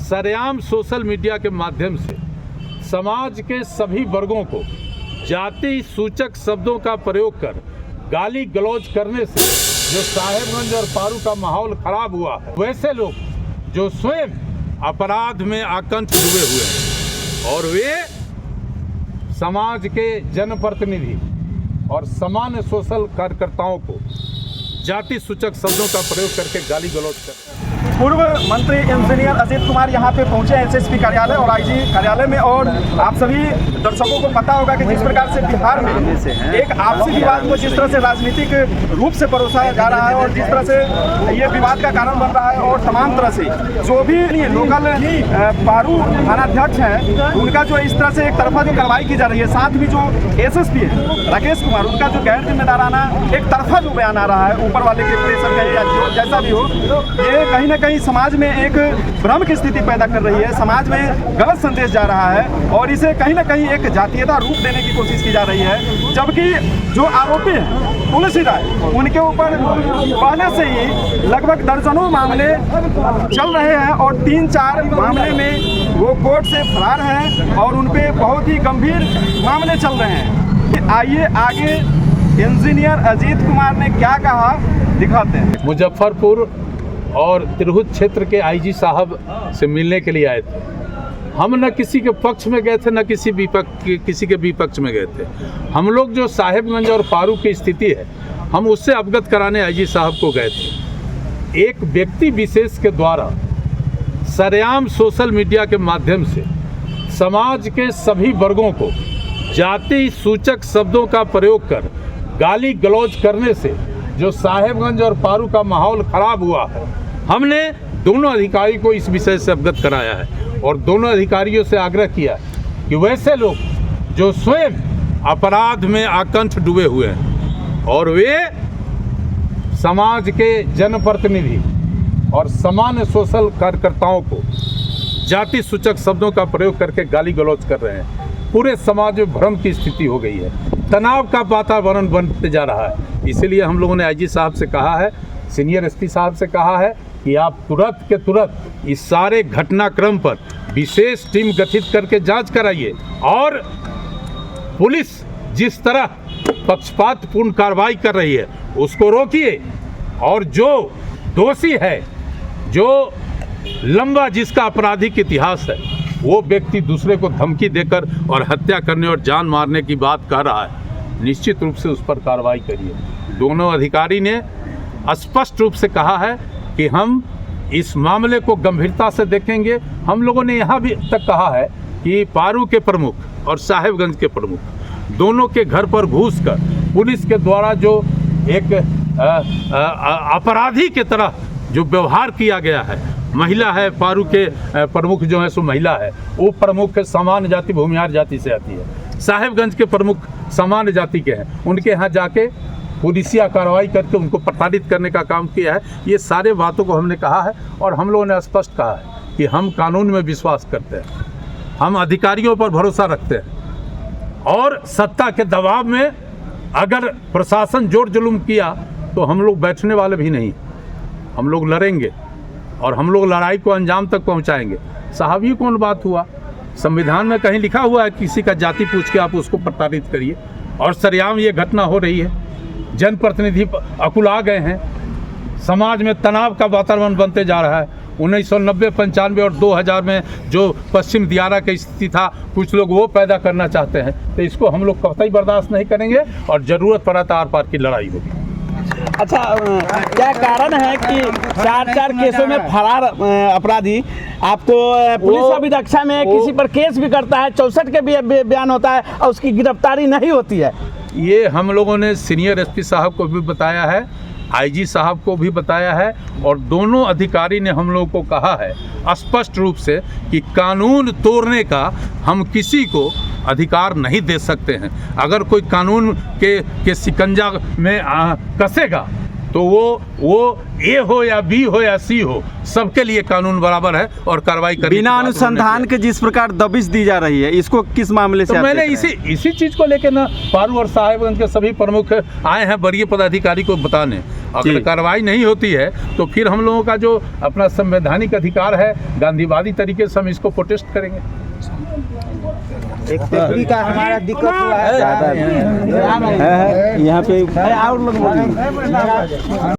सरेआम social media के माध्यम से समाज के सभी वर्गों को जाति सूचक शब्दों का प्रयोग कर गाली गलौज करने से जो साहेबगंज और पारू का माहौल खराब हुआ है, वैसे लोग जो स्वयं अपराध में आकंठ डूबे हुए हैं और वे समाज के जनप्रतिनिधि और सामान्य सोशल कार्यकर्ताओं को जाति सूचक शब्दों का प्रयोग करके गाली गलौज करते हैं। पूर्व मंत्री इंजीनियर अजीत कुमार यहाँ पे पहुंचे एसएसपी कार्यालय और आईजी कार्यालय में, और आप सभी दर्शकों को पता होगा कि जिस प्रकार से बिहार में एक आपसी विवाद को जिस तरह से राजनीतिक रूप से परोसा जा रहा है और जिस तरह से ये विवाद का कारण बन रहा है, और तमाम तरह से जो भी लोकल पारू थानाध्यक्ष हैं उनका जो इस तरह से एक तरफा जो कार्रवाई की जा रही है, साथ भी जो एसएसपी है राकेश कुमार उनका जो गैर जिम्मेदाराना एक तरफा जो बयान आ रहा है ऊपर वाले के प्रेशर का या जो जैसा भी हो, ये कहीं ना कहीं समाज में एक भ्रम की स्थिति पैदा कर रही है, समाज में गलत संदेश जा रहा है और इसे कहीं ना कहीं एक जातीयता रूप देने की कोशिश की जा रही है। जबकि जो आरोपी हैं तुलसी राय, उनके ऊपर पहले से ही लगभग दर्जनों मामले चल रहे हैं और 3-4 मामले में वो कोर्ट से फरार हैं और उन पे बहुत ही गंभीर मामले चल रहे हैं। आइए आगे इंजीनियर अजीत कुमार ने क्या कहा दिखाते हैं। मुजफ्फरपुर और तिरहुत क्षेत्र के आईजी साहब से मिलने के लिए आए थे। हम न किसी के पक्ष में गए थे न किसी के विपक्ष में गए थे। हम लोग जो साहेबगंज और पारू की स्थिति है हम उससे अवगत कराने आईजी साहब को गए थे। एक व्यक्ति विशेष के द्वारा सरेआम सोशल मीडिया के माध्यम से समाज के सभी वर्गों को जाति सूचक शब्दों का प्रयोग कर गाली गलौज करने से जो साहेबगंज और पारू का माहौल खराब हुआ है, हमने दोनों अधिकारी को इस विषय से अवगत कराया है और दोनों अधिकारियों से आग्रह किया कि वैसे लोग जो स्वयं अपराध में आकंठ डूबे हुए हैं और वे समाज के जनप्रतिनिधि और सामान्य सोशल कार्यकर्ताओं को जाति सूचक शब्दों का प्रयोग करके गाली गलौज कर रहे हैं। पूरे समाज में भ्रम की स्थिति हो गई है, तनाव का वातावरण बनते जा रहा है। इसीलिए हम लोगों ने आईजी साहब से कहा है, सीनियर एसपी साहब से कहा है कि आप तुरंत के तुरंत इस सारे घटनाक्रम पर विशेष टीम गठित करके जांच कराइए और पुलिस जिस तरह पक्षपातपूर्ण कार्रवाई कर रही है उसको रोकिए और जो दोषी है, जो लंबा जिसका आपराधिक इतिहास है, वो व्यक्ति दूसरे को धमकी देकर और हत्या करने और जान मारने की बात कह रहा है, निश्चित रूप से उस पर कार्रवाई करिए। दोनों अधिकारी ने स्पष्ट रूप से कहा है कि हम इस मामले को गंभीरता से देखेंगे। हम लोगों ने यहाँ भी तक कहा है कि पारू के प्रमुख और साहेबगंज के प्रमुख दोनों के घर पर घुसकर पुलिस के द्वारा जो एक अपराधी के तरह जो व्यवहार किया गया है, महिला है पारू के प्रमुख जो है सो महिला है, वो प्रमुख सामान्य जाति भूमिहार जाति से आती है, साहेबगंज के प्रमुख सामान्य जाति के हैं, उनके यहाँ जाके पुलिसिया कार्रवाई करके उनको प्रताड़ित करने का काम किया है। ये सारे बातों को हमने कहा है और हम लोगों ने स्पष्ट कहा है कि हम कानून में विश्वास करते हैं, हम अधिकारियों पर भरोसा रखते हैं और सत्ता के दबाव में अगर प्रशासन जोर जुलूम किया तो हम लोग बैठने वाले भी नहीं, हम लोग लड़ेंगे और हम लोग लड़ाई को अंजाम तक पहुंचाएंगे। साहब ये कौन बात हुआ? संविधान में कहीं लिखा हुआ है किसी का जाति पूछ के आप उसको प्रताड़ित करिए? और सरेआम ये घटना हो रही है, जनप्रतिनिधि अकुला गए हैं, समाज में तनाव का वातावरण बनते जा रहा है। 1990, 95 और 2000 में जो पश्चिम दियारा की स्थिति था, कुछ लोग वो पैदा करना चाहते हैं, तो इसको हम लोग कतई बर्दाश्त नहीं करेंगे और ज़रूरत पड़ा तो आर पार की लड़ाई होगी। अच्छा, क्या कारण है कि 4 केसों में फरार अपराधी, आपको पुलिस अभिरक्षा में किसी पर केस भी करता है, 64 के भी बयान होता है और उसकी गिरफ्तारी नहीं होती है? ये हम लोगों ने सीनियर एसपी साहब को भी बताया है, आईजी साहब को भी बताया है और दोनों अधिकारी ने हम लोगों को कहा है स्पष्ट रूप से कि कानून तोड़ने का हम किसी को अधिकार नहीं दे सकते हैं। अगर कोई कानून के शिकंजा में कसेगा तो वो ए हो या बी हो या सी हो, सबके लिए कानून बराबर है और कार्रवाई करनी। बिना अनुसंधान के जिस प्रकार दबिश दी जा रही है, इसको किस मामले से? तो मैंने इसी चीज़ को लेकर ना पारू और साहेबगंज के सभी प्रमुख आए हैं वरीय पदाधिकारी को बताने अगर कार्रवाई नहीं होती है तो फिर हम लोगों का जो अपना संवैधानिक अधिकार है, गांधीवादी तरीके से हम इसको प्रोटेस्ट करेंगे। एक तकनीक का हमारा दिक्कत हुआ है यहाँ पे और लोग बोलिए।